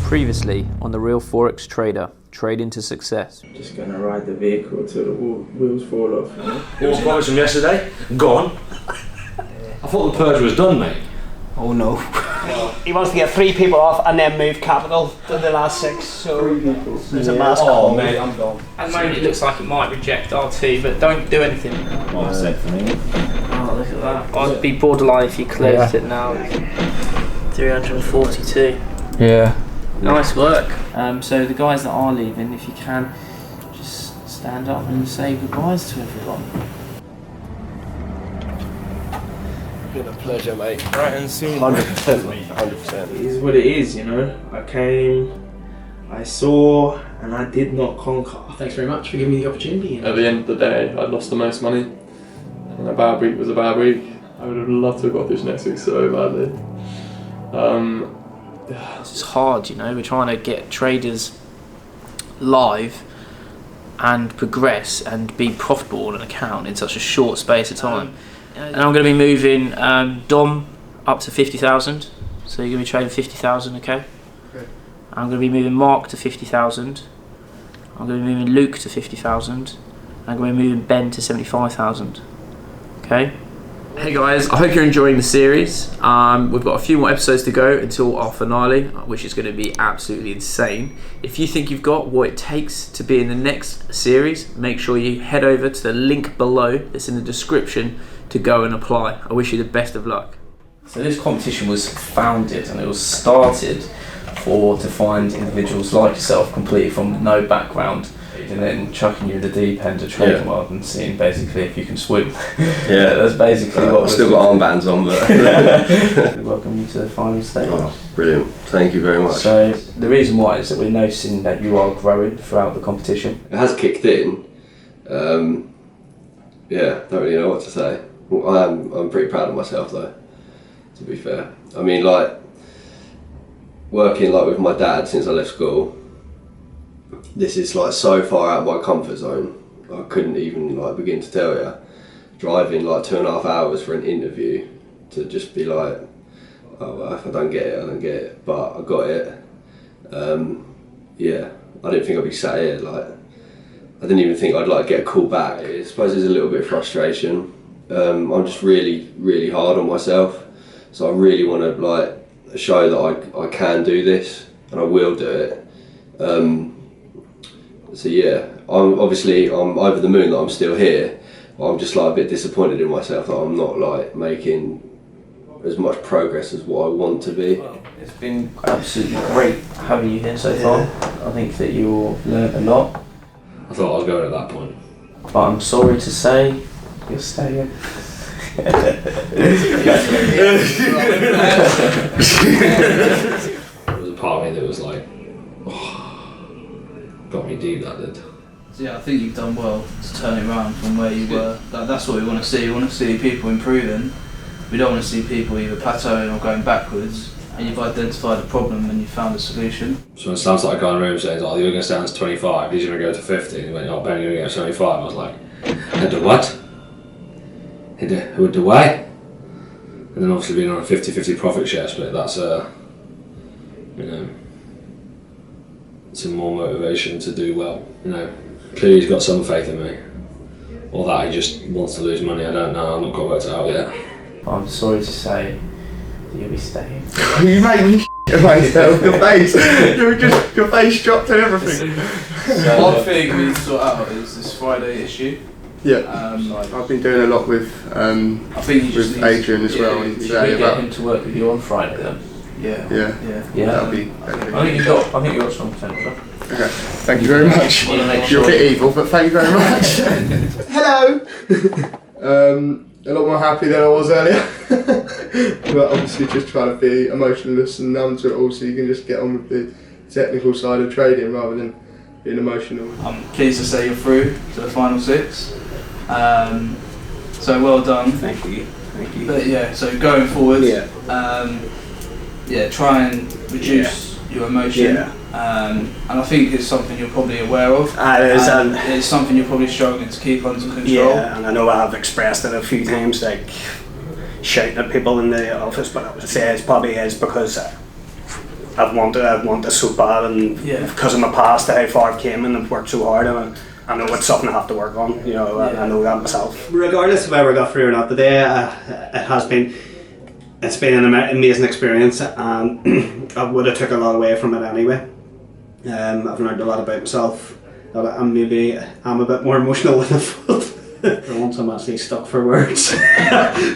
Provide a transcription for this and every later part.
Previously on The Real Forex Trader, Trade into Success. Just gonna ride the vehicle till the wheels fall off. It was promised from yesterday, gone. I thought the purge was done, mate. Oh no. He wants to get 3 people off and then move capital to the last 6, so there's a mass call. Oh mate, I'm gone. At the moment it looks like it might reject RT, but don't do anything. Well said for me. Oh, look at that. I'd be borderline if you closed it now. 342. Yeah. Nice work. So the guys that are leaving, if you can, just stand up and say goodbyes to everyone. Been a pleasure, mate. Right and soon. 100%, mate. 100%. It is what it is, you know. I came, I saw, and I did not conquer. Thanks very much for giving me the opportunity. At the end of the day, I'd lost the most money, and a bad week was a bad week. I would have loved to have got this next week so badly. It's hard, you know. We're trying to get traders live and progress and be profitable on an account in such a short space of time. And I'm going to be moving Dom up to 50,000. So you're going to be trading 50,000, okay? I'm going to be moving Mark to 50,000. I'm going to be moving Luke to 50,000. I'm going to be moving Ben to 75,000. Okay? Hey guys, I hope you're enjoying the series. We've got a few more episodes to go until our finale, which is going to be absolutely insane. If you think you've got what it takes to be in the next series, make sure you head over to the link below that's in the description to go and apply. I wish you the best of luck. So this competition was founded and it was started to find individuals like yourself, completely from no background, and then chucking you in the deep end of trading world and seeing basically if you can swim. Yeah, that's basically what I've still got armbands on, but welcome you to the final stage. Oh, brilliant, thank you very much. So the reason why is that we're noticing that you are growing throughout the competition. It has kicked in. Yeah, don't really know what to say. Well, I'm pretty proud of myself though, to be fair. I mean, like, working like with my dad since I left school, this is like so far out of my comfort zone. I couldn't even like begin to tell you. Driving like 2.5 hours for an interview to just be like, oh well, if I don't get it, I don't get it. But I got it. Yeah, I didn't think I'd be sat here. Like, I didn't even think I'd like get a call back. I suppose there's a little bit of frustration. I'm just really, really hard on myself. So I really want to like show that I can do this and I will do it. So yeah, I'm over the moon that I'm still here, but I'm just like a bit disappointed in myself that I'm not like making as much progress as what I want to be. It's been absolutely great having you here so far. I think that you've learned a lot. I thought I was going at that point. But I'm sorry to say, you're staying. There was a part of me that was like, got me deep, that did. So yeah, I think you've done well to turn it around from where you were. That's what we want to see. We want to see people improving. We don't want to see people either plateauing or going backwards. And you've identified a problem and you found a solution. So it sounds like a guy in the room saying, oh, you're going to stand to 25, he's going to go to 50. And he went, oh, Ben, you're going to go to 75. I was like, head to what? Who would do what? And then obviously being on a 50-50 profit share split, that's you know, some more motivation to do well. You know, clearly he's got some faith in me. Or that he just wants to lose money, I don't know, I'm not quite worked it out yet. I'm sorry to say that you'll be staying. You made me shit myself, your face. Your face dropped and everything. So one thing we need to sort out is this Friday issue. Yeah, I've been doing a lot with I think you just with Adrian as well. Should we get him to work with you on Friday then? Yeah. That'll be I think you've got strong potential. okay. Thank you very much. You're a bit evil, but thank you very much. Hello. A lot more happy than I was earlier, but obviously just trying to be emotionless and numb to it all, so you can just get on with the technical side of trading rather than being emotional. I'm pleased to say you're through to the final 6. So well done. Thank you. But yeah, so going forward, try and reduce your emotion. And I think it's something you're probably aware of. It's something you're probably struggling to keep under control. Yeah, and I know I've expressed it a few times, like shouting at people in the office, but I would say it probably is because I've wanted so bad, and because of my past, how far I've came and I've worked so hard, and I know it's something I have to work on. You know, I know that myself. Regardless of whether I got through or not today, it's been an amazing experience, and I would have took a lot away from it anyway. I've learned a lot about myself. I'm a bit more emotional than I thought. For once, I'm actually stuck for words.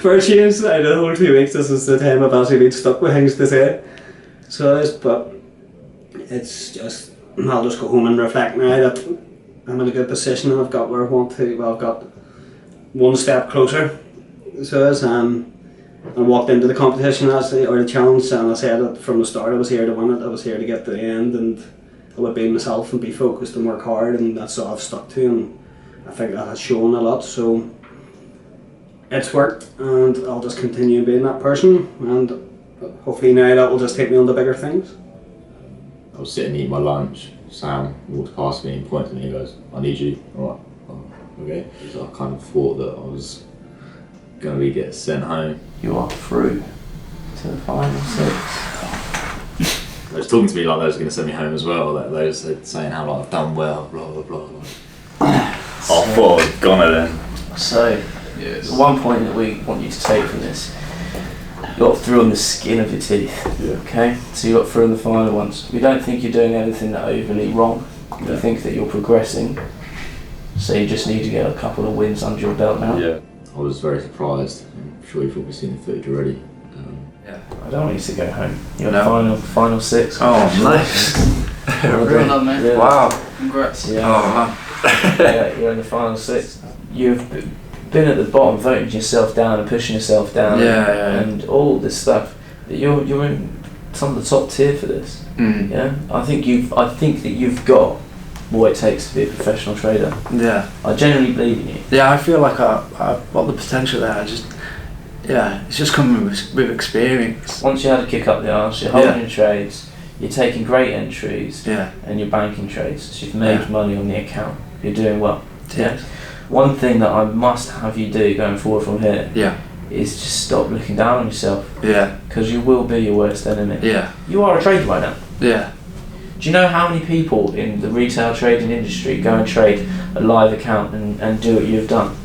For a change, out of the whole 2 weeks, this is the time I've actually been stuck with things to say. So it is, but it's just, I'll just go home and reflect now that I'm in a good position and I've got where I want to. Well, I've got one step closer. So it is, I walked into the competition or the challenge, and I said that from the start I was here to win it. I was here to get to the end, and I would be myself and be focused and work hard, and that's what I've stuck to, and I think that has shown a lot. So it's worked, and I'll just continue being that person, and hopefully now that will just take me on to bigger things. I was sitting eating my lunch. Sam walked past me and pointed at me. He goes, "I need you." I'm like, "Oh, okay." So I kind of thought that I was going to get sent home. You are through to the final 6. They was talking to me like they was going to send me home as well. Like they was saying how like I've done well, blah blah blah. I thought I was gonna then. So, the one point that we want you to take from this, you got through on the skin of your teeth. Yeah. Okay, so you got through on the final ones. We don't think you're doing anything that overly wrong. We think that you're progressing. So you just need to get a couple of wins under your belt now. Yeah. I was very surprised. I'm sure you've probably seen the footage already. I don't want you to go home. You're final 6. Oh, nice. Well done, mate. Yeah. Wow. Congrats. Yeah. Oh, Yeah, you're in the final 6. You've been at the bottom, voting yourself down and pushing yourself down, and all this stuff. You're in some of the top tier for this. Yeah, I think that you've got what it takes to be a professional trader. Yeah. I genuinely believe in you. Yeah, I feel like I've got the potential there. It's just coming with experience. Once you had a kick up the arse, you're holding your trades, you're taking great entries, and you're banking trades. So you've made money on the account. You're doing well. Yeah. One thing that I must have you do going forward from here is just stop looking down on yourself. Yeah. Because you will be your worst enemy. Yeah. You are a trader right now. Yeah. Do you know how many people in the retail trading industry go and trade a live account and do what you've done?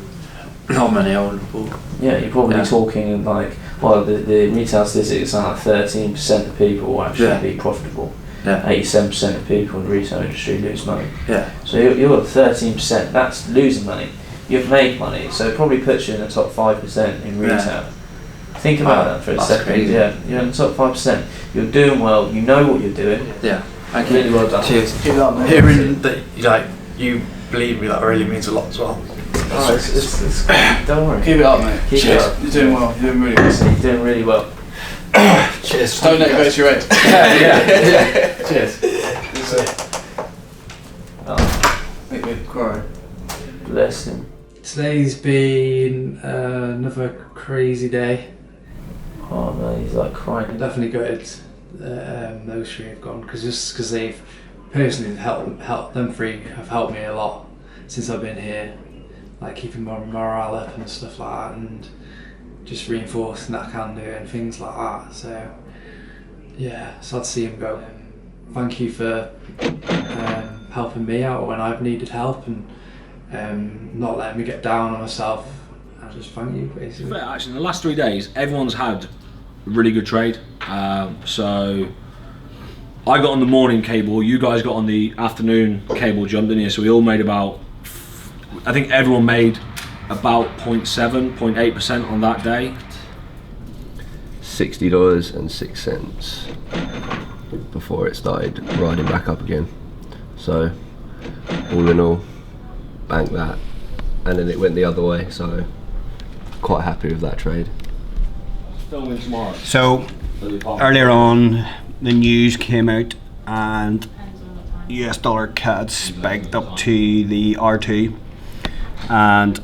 Not many, I would have thought. Yeah, you're probably talking like, well, the retail statistics are like 13% of people will actually be profitable. Yeah. 87% of people in the retail industry lose money. Yeah. So you're 13%, that's losing money. You've made money, so it probably puts you in the top 5% in retail. Yeah. Think about that for a second. Crazy. Yeah, you're in the top 5%. You're doing well, you know what you're doing. Yeah. Thank you. Really well done. Cheers. Keep it up, mate. Hearing that you believe me, that really means a lot as well. Oh, it's don't worry. Keep it up, mate. Keep it up. You're doing well. You're doing really well. You're doing really well. Cheers. Don't let it go to your head. yeah. Cheers. Make me cry. Bless him. Today's been another crazy day. Oh man, he's like crying. Definitely gutted those 3 have gone because they've personally helped them 3 have helped me a lot since I've been here, like keeping my morale up and stuff like that, and just reinforcing that I can do it and things like that. So yeah, sad to see him go. Thank you for helping me out when I've needed help and not letting me get down on myself. I just thank you basically. Actually, in the last 3 days, everyone's had a really good trade. So I got on the morning cable, you guys got on the afternoon cable, jumped in here, so we all made about, I think everyone made about 0.8% on that day. $60.06 before it started riding back up again. So all in all, banked that, and then it went the other way, so quite happy with that trade. Filming tomorrow. So earlier on, the news came out and US dollar CAD spiked up to the R2, and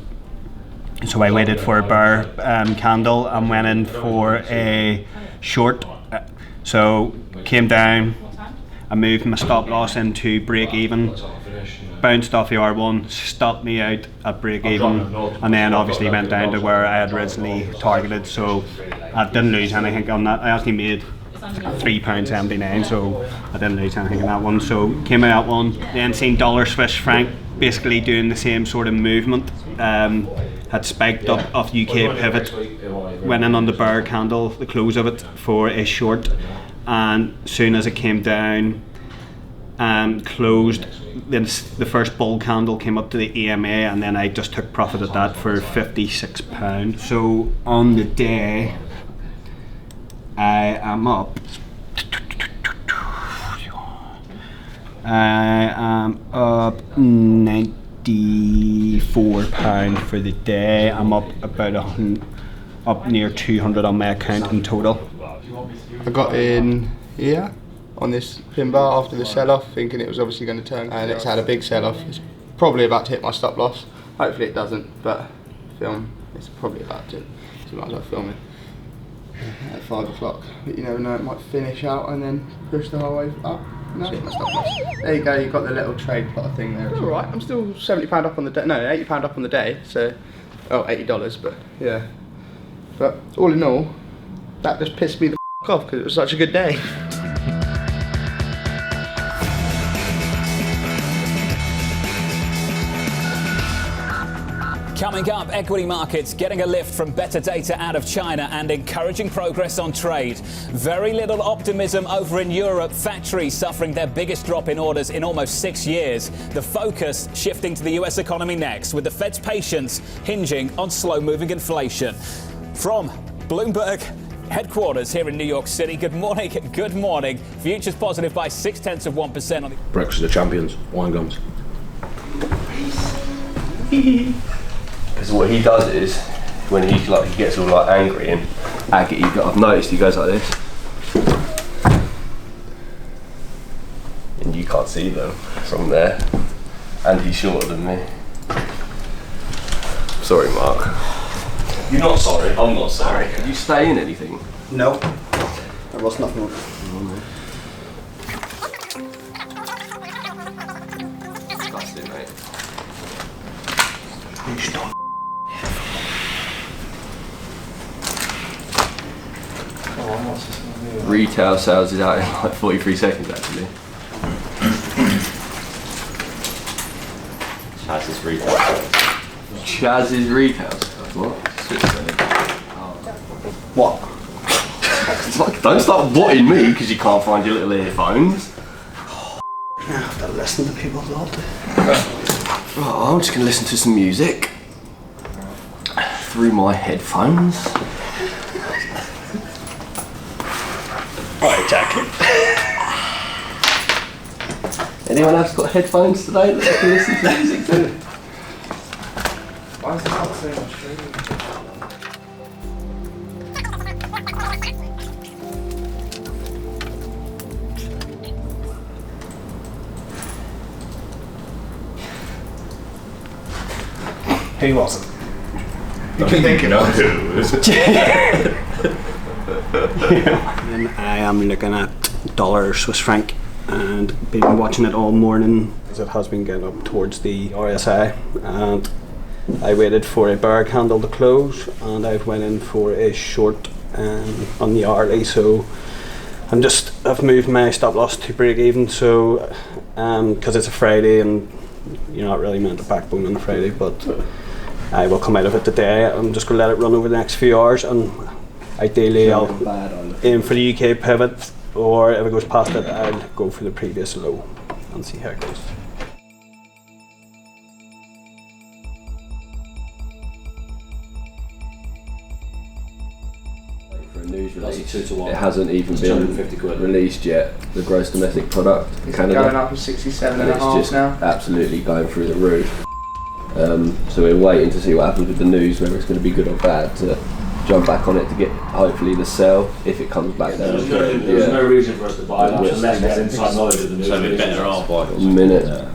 so I waited for a bear candle and went in for a short. So came down, I moved my stop loss into break even, bounced off the R1, stopped me out at break even, and then obviously went down to where I had originally targeted. So I didn't lose anything on that. I actually made £3.79, so I didn't lose anything in that one. So came out that one, then seen dollar Swiss franc basically doing the same sort of movement. Had spiked up off UK pivot, went in on the bear candle, the close of it, for a short, and soon as it came down closed, then the first bull candle came up to the EMA, and then I just took profit at that for £56. So on the day I am up £94 for the day. I'm up about up near 200 on my account in total. I got in here on this pin bar after the sell-off, thinking it was obviously going to turn, and it's had a big sell-off. It's probably about to hit my stop loss. Hopefully it doesn't, but it's probably about to, so might as well film it at 5 o'clock. But you never know, it might finish out and then push the whole way up. No, hit my stop loss. There you go, you've got the little trade plot thing there. It's alright, I'm still £70 up on the day, no, £80 up on the day, so, oh, $80, but yeah. But all in all, that just pissed me the off because it was such a good day. Coming up, equity markets getting a lift from better data out of China and encouraging progress on trade. Very little optimism over in Europe. Factories suffering their biggest drop in orders in almost 6 years. The focus shifting to the US economy next, with the Fed's patience hinging on slow-moving inflation. From Bloomberg headquarters here in New York City, good morning, good morning. Futures positive by 0.6% on the... Breakfast of the champions, wine gums. Because what he does is, when he gets all like angry and aggy, I've noticed he goes like this, and you can't see them from there, and he's shorter than me. Sorry, Mark. You're not sorry. I'm not sorry. Did you stay in anything? No, I lost nothing. That's it, mate. Retail sales is out in like 43 seconds actually. Chaz's retail sales. Chaz's retail sales? What? What? Don't start whatting me because you can't find your little earphones. Now I have to listen to people's lot. Oh, I'm just going to listen to some music through my headphones. Right, Jack. Anyone else got headphones today that they can listen to music to? Why is it not saying Australia? Who wasn't? You've been thinking of who? And I am looking at dollar Swiss franc and been watching it all morning as it has been getting up towards the RSI, and I waited for a bear candle to close and I've went in for a short on the hourly, so I've moved my stop loss to break even, so because it's a Friday and you're not really meant to backbone on a Friday, but I will come out of it today. I'm just going to let it run over the next few hours, and ideally I'll aim for the UK pivot, or if it goes past it I'll go for the previous low and see how it goes. For a news release, it hasn't even been released yet, the gross domestic product in Canada. Going up to 67.5 just now. Absolutely going through the roof. So we're waiting to see what happens with the news, whether it's going to be good or bad, to jump back on it to get hopefully the sell if it comes back down. There's no reason for us to buy that unless we have inside knowledge of the news. So we're better off. Minute. Yeah.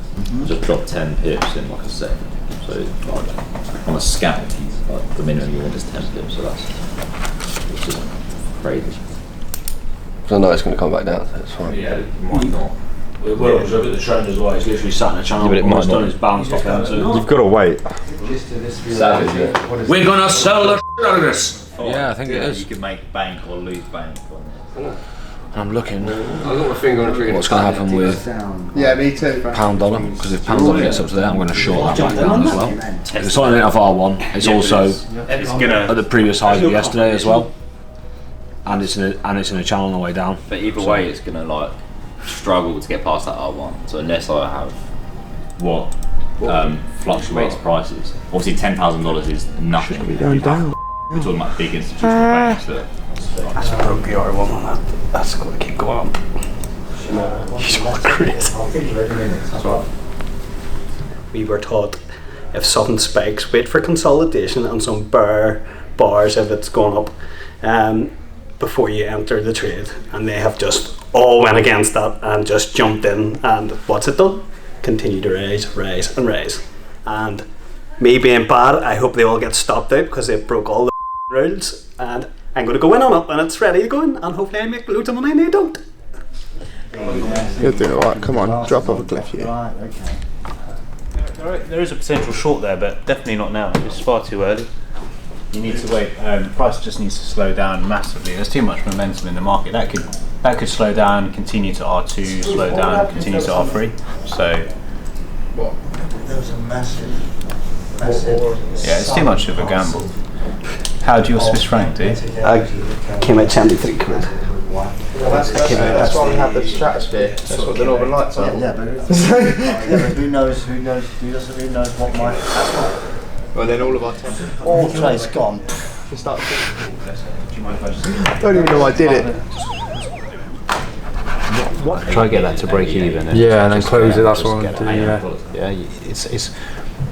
Just dropped 10 pips in like a second. So like, on a scalp, like, the minimum you want is 10 pips, so it's just crazy. I know it's going to come back down, so it's fine. Yeah, it might not. It will, because look at the trend as well, it's literally sat in a channel, Yeah, but it might not. it's bounced off them too. You've got to wait. Savage, yeah. We're gonna sell the out of this! Yeah, I think it is. You can make bank or lose bank on it. I'm looking. I've got my finger on the trigger. What's going to happen with Yeah, me too. pound dollar? Because if pound dollar gets up to there, I'm going to short that back down as well. It's on of R1. It's also at the previous high of yesterday as well, and it's in a channel on the way down. But either way, it's going to like struggle to get past that R1. So unless I have what fluctuates prices, obviously $10,000 is nothing. Should be going down. We're talking about big institutional banks that. That's a broke PR one on that. That's got to keep going up. He's all crazy. We were taught if something spikes, wait for consolidation and some bars if it's gone up before you enter the trade. And they have just all went against that and just jumped in. And what's it done? Continue to rise and rise. And me being bad, I hope they all get stopped out because they broke all the rules. And I'm going to go in on it when it's ready to go in, and hopefully I make loads of money and they don't. You're doing alright, come on, drop off a cliff here. There is a potential short there, but definitely not now. It's far too early. You need to wait. Price just needs to slow down massively. There's too much momentum in the market. That could slow down, continue to R2, slow down, continue to R3. So There's a massive. Yeah, it's too much of a gamble. How do your Swiss franc do? I came out 73 quid. That's why we have the stratosphere. That's what the northern lights are. Yeah, but who knows what might happen. Well, then all of our time. All trade's gone. Don't even know I did it. Try to get that to break even. And then close it. That's what I'm doing.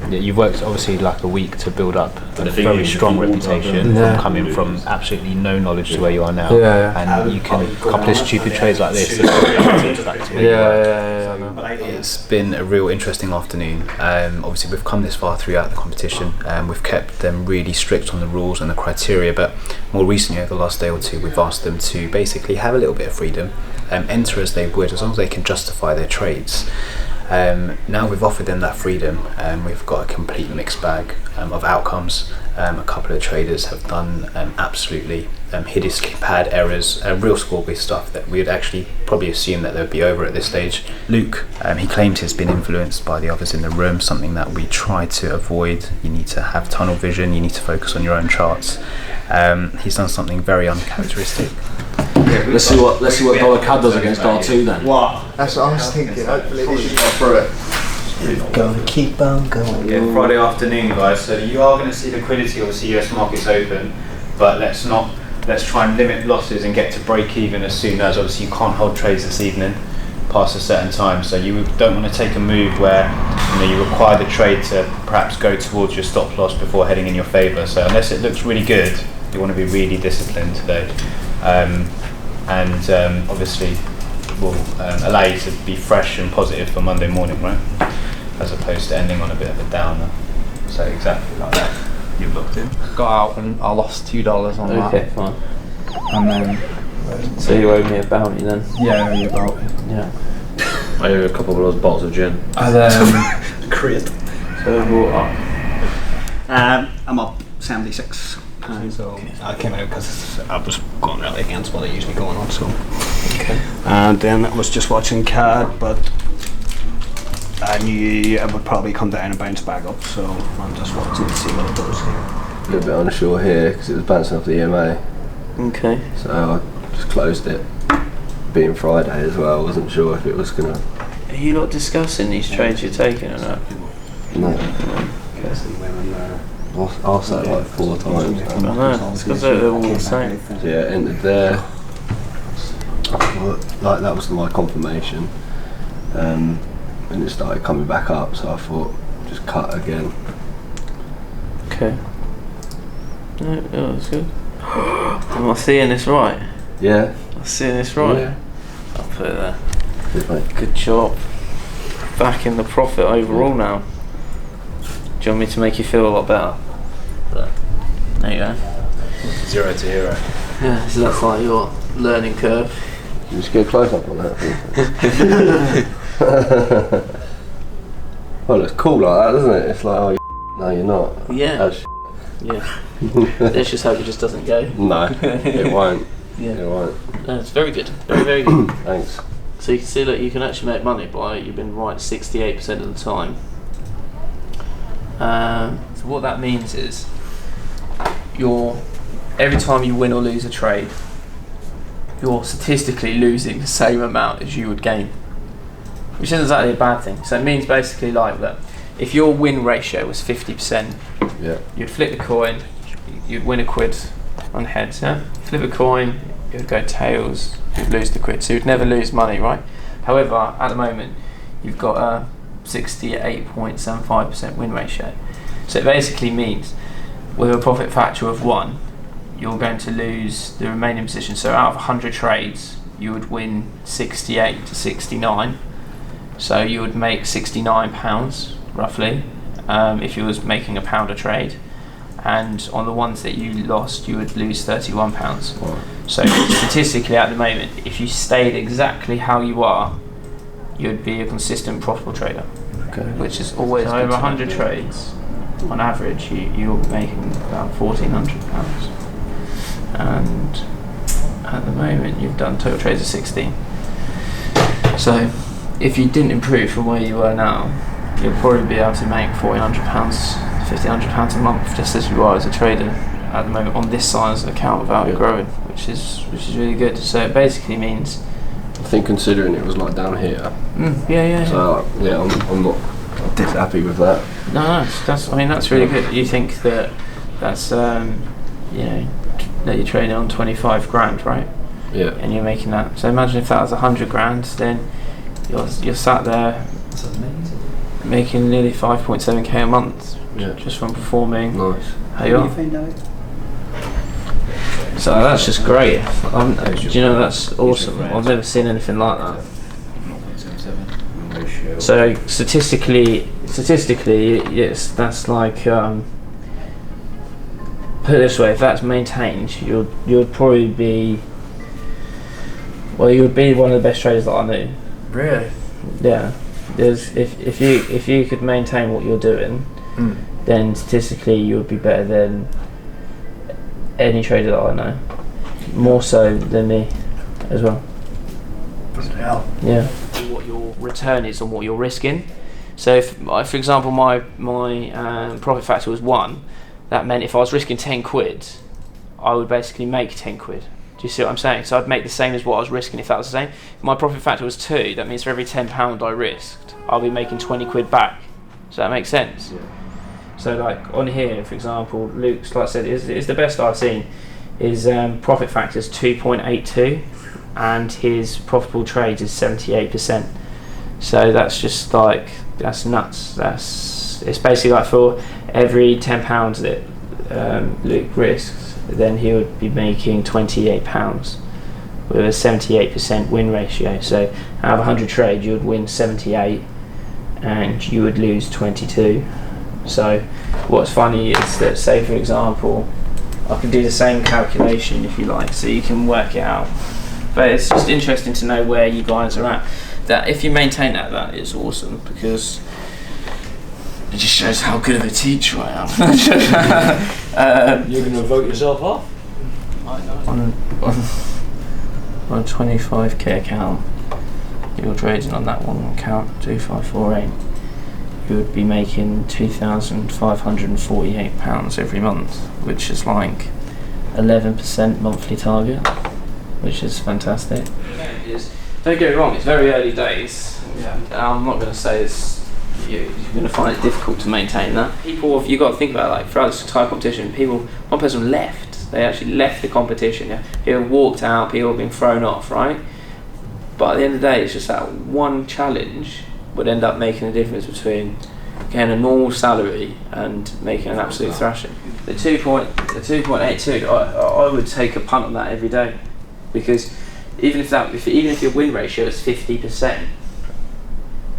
You've worked obviously like a week to build up a very strong reputation from coming from absolutely no knowledge to where you are now, and you can accomplish stupid trades like this. It's been a real interesting afternoon. Obviously we've come this far throughout the competition, and we've kept them really strict on the rules and the criteria, but more recently over the last day or two we've asked them to basically have a little bit of freedom, enter as they would as long as they can justify their trades. Now we've offered them that freedom, and we've got a complete mixed bag of outcomes. A couple of traders have done absolutely hideously bad errors, real score-based stuff that we'd actually probably assume that they would be over at this stage. Luke, he claims he's been influenced by the others in the room, something that we try to avoid. You need to have tunnel vision, you need to focus on your own charts. He's done something very uncharacteristic. Let's see what dollar CAD does against R2 then. Wow. That's what I was thinking. Hopefully they should go through it. Gonna keep on going. Yeah, Friday afternoon, guys. So you are going to see liquidity. Obviously, US markets open, but let's try and limit losses and get to break even as soon as. Obviously, you can't hold trades this evening past a certain time. So you don't want to take a move where you require the trade to perhaps go towards your stop loss before heading in your favour. So unless it looks really good, you want to be really disciplined today. And obviously will allow you to be fresh and positive for Monday morning, right? As opposed to ending on a bit of a downer. So exactly like that. You've looked in. Got out and I lost $2 on that. Okay, fine. And then. So you owe me a bounty then? Yeah, I owe you a bounty. Yeah. I owe you a couple of those bottles of gin. And then. Great. So what up? I'm up 76. So I came out because I was going really against what I usually going on. So. Okay. And then I was just watching CAD, but I knew it would probably come down and bounce back up. So I'm just watching to see what it does here. A little bit unsure here because it was bouncing off the EMA. Okay. So I just closed it. Being Friday as well, I wasn't sure if it was gonna. Are you not discussing these trades you're taking or not? No. Okay. I'll say like 4 times. I know, it's because they're all the same. So yeah, entered there. Like that was my confirmation. And it started coming back up, so I thought just cut again. Okay. No, that's good. Am I seeing this right? Yeah. Am I seeing this right? Yeah. I'll put it there. Good, mate. Good job. Back in the profit overall now. Do you want me to make you feel a lot better? There you go. 0 to hero. Yeah, so that's like your learning curve. You just get close up on that. Well, it's cool like that, doesn't it? It's like, oh, no, you're not. Yeah. That's yeah. Let's just hope it just doesn't go. No, it won't. Yeah. You're right. It's very good. Very, very good. Thanks. So you can see that you can actually make money by you've been right 68% of the time. So what that means is every time you win or lose a trade, you're statistically losing the same amount as you would gain, which isn't exactly a bad thing. So it means basically like that if your win ratio was 50%, you'd flip the coin, you'd win a quid on heads, yeah? Flip a coin, it would go tails, you'd lose the quid, so you'd never lose money, right? However, at the moment, you've got a 68.75% win ratio. So it basically means with a profit factor of 1, you're going to lose the remaining position. So out of 100 trades, you would win 68 to 69. So you would make £69 roughly if you was making a £1 a trade. And on the ones that you lost, you would lose £31. So statistically at the moment, if you stayed exactly how you are, you'd be a consistent profitable trader. Okay. Which is always so over 100 trades, on average, you're making about £1,400. And at the moment, you've done total trades of 16. So if you didn't improve from where you were now, you'll probably be able to make £1,400, £1,500 a month, just as you are as a trader at the moment on this size account without it growing, which is really good. So it basically means, I think considering it was like down here. So I'm not happy with that. No, that's really good. You think that's that you're trading on 25 grand, right? Yeah. And you're making that. So imagine if that was 100 grand, then you're sat there making nearly 5.7k a month just from performing. Nice. How you are? So that's just great. Do you know, that's awesome. I've never seen anything like that. So statistically, yes, that's like put it this way: if that's maintained, you'd probably be you would be one of the best traders that I knew. Really? Yeah. If you could maintain what you're doing, then statistically you would be better than any trader that I know. More so than me as well. Yeah. What your return is on what you're risking. So if, for example, my profit factor was 1, that meant if I was risking 10 quid, I would basically make 10 quid. Do you see what I'm saying? So I'd make the same as what I was risking if that was the same. If my profit factor was 2, that means for every £10 I risked, I'll be making 20 quid back. Does that make sense? Yeah. So like on here, for example, Luke's, like I said, is the best I've seen. His profit factor is 2.82 and his profitable trades is 78%. So that's just like, that's nuts. It's basically like for every £10 that Luke risks, then he would be making £28 with a 78% win ratio. So out of 100 trades, you would win 78 and you would lose 22. So what's funny is that, say for example, I can do the same calculation if you like, so you can work it out. But it's just interesting to know where you guys are at. That if you maintain that is awesome, because it just shows how good of a teacher I am. You're going to vote yourself off? On a 25k account, you're trading on that one account, 2548, you would be making £2,548 every month, which is like 11% monthly target, which is fantastic. Don't get me wrong, it's very early days. I'm not going to say you're going to find it difficult to maintain that. People, you've got to think about it, like throughout this entire competition, one person left. They actually left the competition. Yeah? People walked out, people have been thrown off, right? But at the end of the day, it's just that one challenge would end up making a difference between getting a normal salary and making an absolute thrashing. The 2.82, I would take a punt on that every day, because even if your win ratio is 50%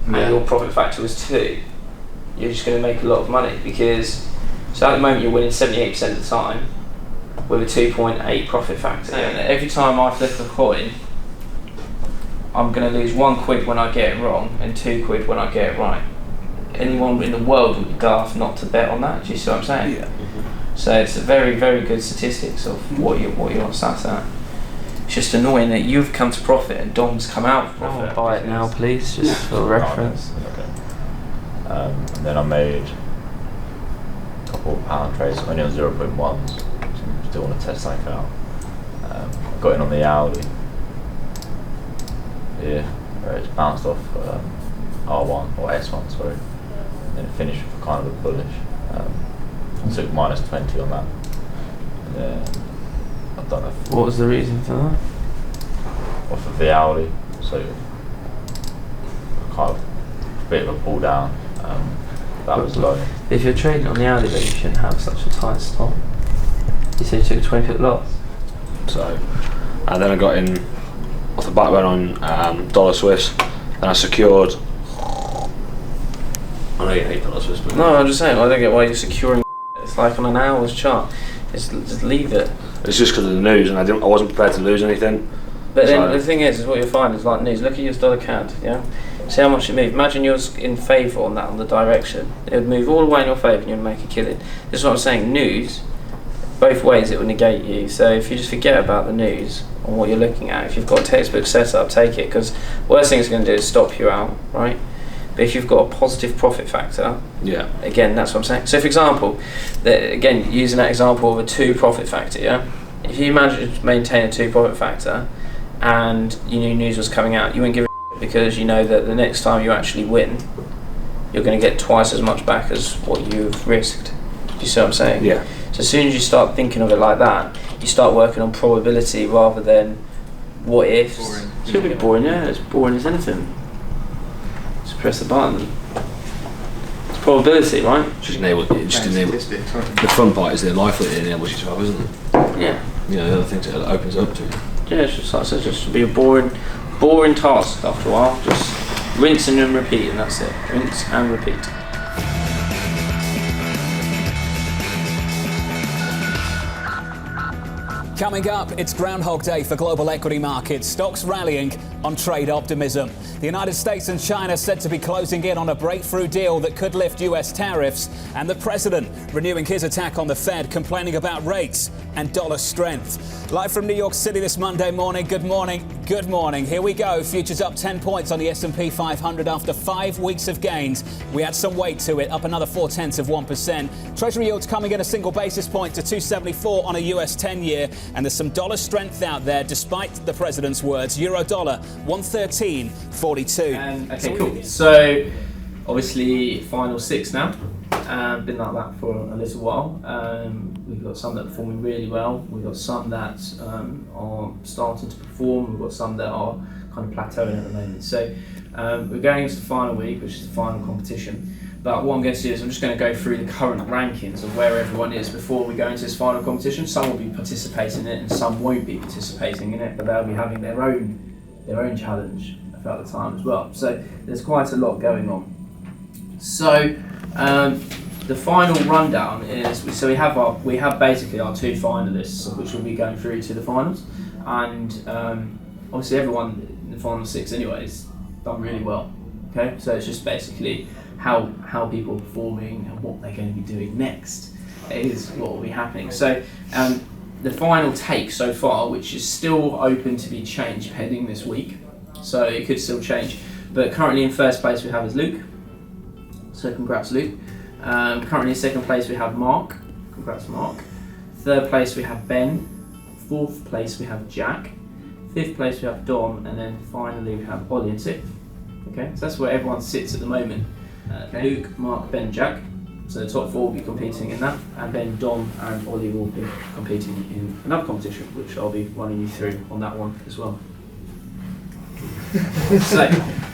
and your profit factor was 2, you're just going to make a lot of money, because so at the moment you're winning 78% of the time with a 2.8 profit factor. And every time I flip a coin, I'm going to lose 1 quid when I get it wrong and 2 quid when I get it right. Anyone in the world would be daft not to bet on that. Do you see what I'm saying? Yeah. So it's a very, very good statistics of what you're sat at. It's just annoying that you've come to profit and Dom's come out of profit. Buy it now, please, just for reference. Okay. And then I made a couple of pound trades, only on 0.1s. So still want to test something out. I got in on the Audi. Yeah, where it's bounced off R1 or S1, sorry. And then it finished with kind of a bullish. I took minus 20 on that. And then I don't know. What was the reason for that? Off of the Audi, so kind of a bit of a pull down. That was low. If you're trading on the Audi, then you shouldn't have such a tight stop. You said you took a 20 loss. So, and then I got in off the back went on dollar Swiss, and I secured. I know you hate dollar Swiss, but no, I'm just saying I don't get why you're securing. It's like on an hour's chart. Just leave it. It's just because of the news, and I wasn't prepared to lose anything. But then the thing is what you'll find is like news. Look at your dollar CAD, yeah. See how much it moved. Imagine you're in favour on that, on the direction. It would move all the way in your favour, and you'd make a killing. This is what I'm saying. News, both ways, it will negate you. So if you just forget about the news on what you're looking at, if you've got a textbook setup, take it, because worst thing it's going to do is stop you out, right? But if you've got a positive profit factor, yeah. Again, that's what I'm saying. So for example, again using that example of a 2 profit factor, yeah. If you manage to maintain a 2 profit factor, and you knew news was coming out, you wouldn't give a because you know that the next time you actually win, you're going to get twice as much back as what you've risked. Do you see what I'm saying? Yeah. So as soon as you start thinking of it like that, you start working on probability rather than what ifs. Boring. It's going to be boring, yeah. It's boring as anything. Just press the button. It's probability, right? Just enable. The fun part is the life that it enables you to have, isn't it? Yeah. You know, the other things it opens up to. Yeah, it's just like I said, just be a boring task after a while. Just rinse and then repeat, and that's it. Rinse and repeat. Coming up, it's Groundhog Day for global equity markets. Stocks rallying on trade optimism. The United States and China said to be closing in on a breakthrough deal that could lift US tariffs. And the president renewing his attack on the Fed, complaining about rates and dollar strength. Live from New York City this Monday morning. Good morning. Good morning. Here we go. Futures up 10 points on the S&P 500 after 5 weeks of gains. We add some weight to it, up another 0.4%. Treasury yields coming in a single basis point to 274 on a US 10-year. And there's some dollar strength out there, despite the president's words. Euro dollar 113.42. Okay, cool. So obviously final 6 now. Been like that for a little while. We've got some that are performing really well. We've got some that are starting to perform. We've got some that are kind of plateauing at the moment. So we're going into the final week, which is the final competition. But what I'm going to do is I'm just going to go through the current rankings of where everyone is before we go into this final competition. Some will be participating in it and some won't be participating in it, but they'll be having their own challenge throughout the time as well. So there's quite a lot going on. So the final rundown is we have basically our 2 finalists, which will be going through to the finals, and obviously everyone in the final 6 anyways done really well. Okay, so it's just basically how people are performing and what they're going to be doing next is what will be happening. So the final take so far, which is still open to be changed pending this week, so it could still change, but currently in first place we have is Luke, so congrats Luke. Currently in second place we have Mark, congrats Mark. Third place we have Ben. Fourth place we have Jack. Fifth place we have Dom, and then finally we have Ollie in 6th. Okay, so that's where everyone sits at the moment. Luke, Mark, Ben, Jack. So the top 4 will be competing in that, and then Dom and Ollie will be competing in another competition, which I'll be running you through on that one as well. So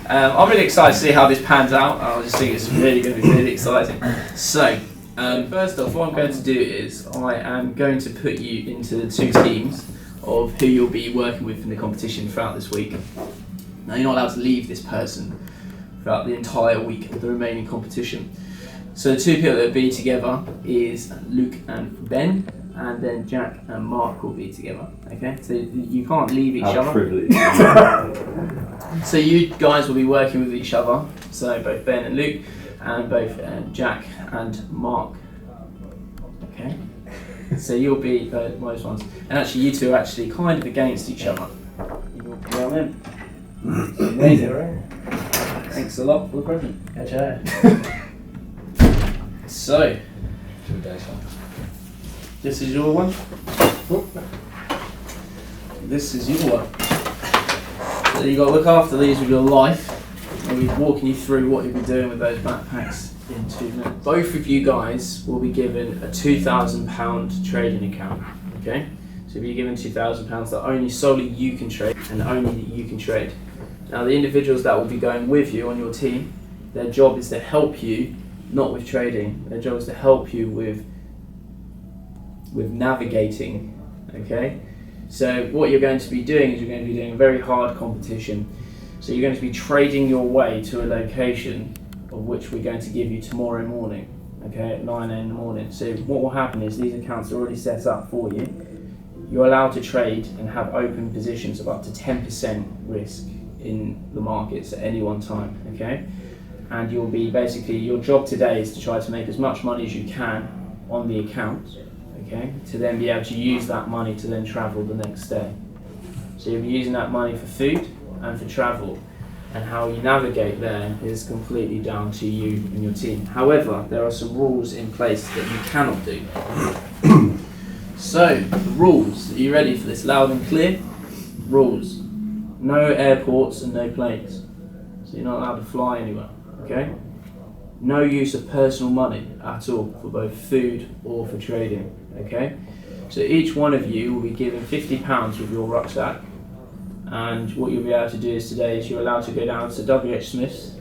I'm really excited to see how this pans out. I just think it's really going to be really exciting. So first off, what I'm going to do is I am going to put you into the 2 teams of who you'll be working with in the competition throughout this week. Now you're not allowed to leave this person throughout the entire week of the remaining competition. So the 2 people that will be together is Luke and Ben, and then Jack and Mark will be together. Okay, so you can't leave each other. Privilege. So you guys will be working with each other. So both Ben and Luke, and both Jack and Mark. Okay. So you'll be most ones. And actually you two are actually kind of against each other. You know what I mean? Amazing, right? Thanks a lot for the present. So, this is your one. This is your one. So you've got to look after these with your life. I'll be walking you through what you'll be doing with those backpacks in 2 minutes. Both of you guys will be given a £2,000 trading account. Okay? So you'll be given £2,000 that only solely you can trade and only that you can trade. Now the individuals that will be going with you on your team, their job is to help you, not with trading. Their job is to help you with navigating. Okay? So what you're going to be doing is you're going to be doing a very hard competition. So you're going to be trading your way to a location of which we're going to give you tomorrow morning, okay, at 9 a.m. in the morning. So what will happen is these accounts are already set up for you. You're allowed to trade and have open positions of up to 10% risk in the markets at any one time, okay? And you'll be basically, your job today is to try to make as much money as you can on the account, okay, to then be able to use that money to then travel the next day. So you'll be using that money for food and for travel, and how you navigate there is completely down to you and your team. However, there are some rules in place that you cannot do. So, the rules, are you ready for this? Loud and clear? Rules. No airports and no planes. So you're not allowed to fly anywhere, okay? No use of personal money at all for both food or for trading, okay? So each one of you will be given £50 with your rucksack, and what you'll be able to do is today is you're allowed to go down to WH Smith's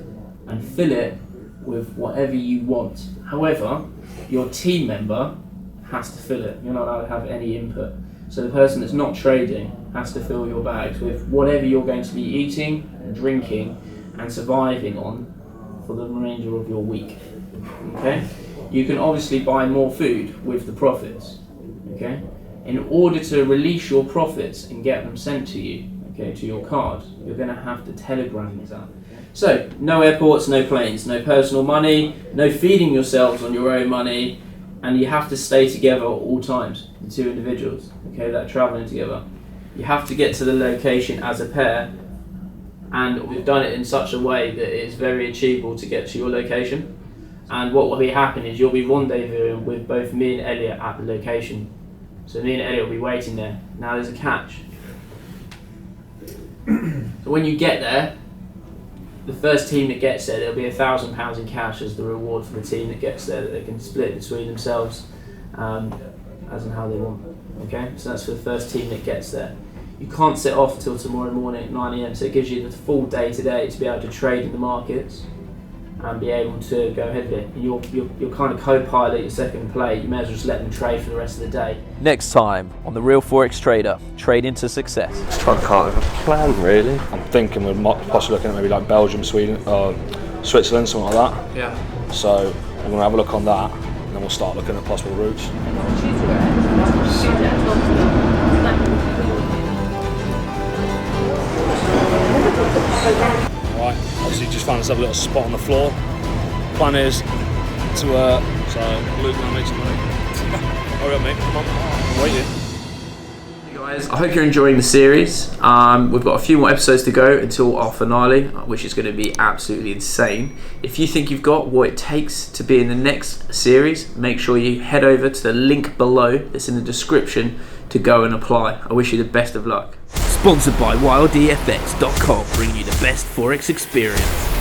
and fill it with whatever you want. However, your team member has to fill it. You're not allowed to have any input. So the person that's not trading has to fill your bags with whatever you're going to be eating, drinking and surviving on for the remainder of your week. Okay? You can obviously buy more food with the profits. Okay? In order to release your profits and get them sent to you, okay, to your card, you're going to have to telegram these out. So, no airports, no planes, no personal money, no feeding yourselves on your own money, and you have to stay together at all times, the two individuals, okay, that are travelling together. You have to get to the location as a pair, and we've done it in such a way that it is very achievable to get to your location. And what will be happening is you'll be rendezvousing with both me and Elliot at the location. So me and Elliot will be waiting there. Now there's a catch. So when you get there, the first team that gets there, there'll be £1,000 in cash as the reward for the team that gets there that they can split between themselves as and how they want. Okay, so that's for the first team that gets there. You can't set off until tomorrow morning at 9 a.m, so it gives you the full day today to be able to trade in the markets and be able to go ahead with it. And you're kind of co-pilot, your second play, you may as well just let them trade for the rest of the day. Next time on The Real Forex Trader, trade into success. Just trying to come up with a plan, really. I'm thinking we're possibly looking at maybe like Belgium, Sweden, Switzerland, something like that. Yeah. So we're going to have a look on that, and then we'll start looking at possible routes. Alright, obviously just found ourselves a little spot on the floor. Plan is to, so Luke now make some money. Hurry up mate, come on, I'm waiting. Hey guys, I hope you're enjoying the series. We've got a few more episodes to go until our finale, which is going to be absolutely insane. If you think you've got what it takes to be in the next series, make sure you head over to the link below that's in the description to go and apply. I wish you the best of luck. Sponsored by WildEFX.com, bringing you the best Forex experience.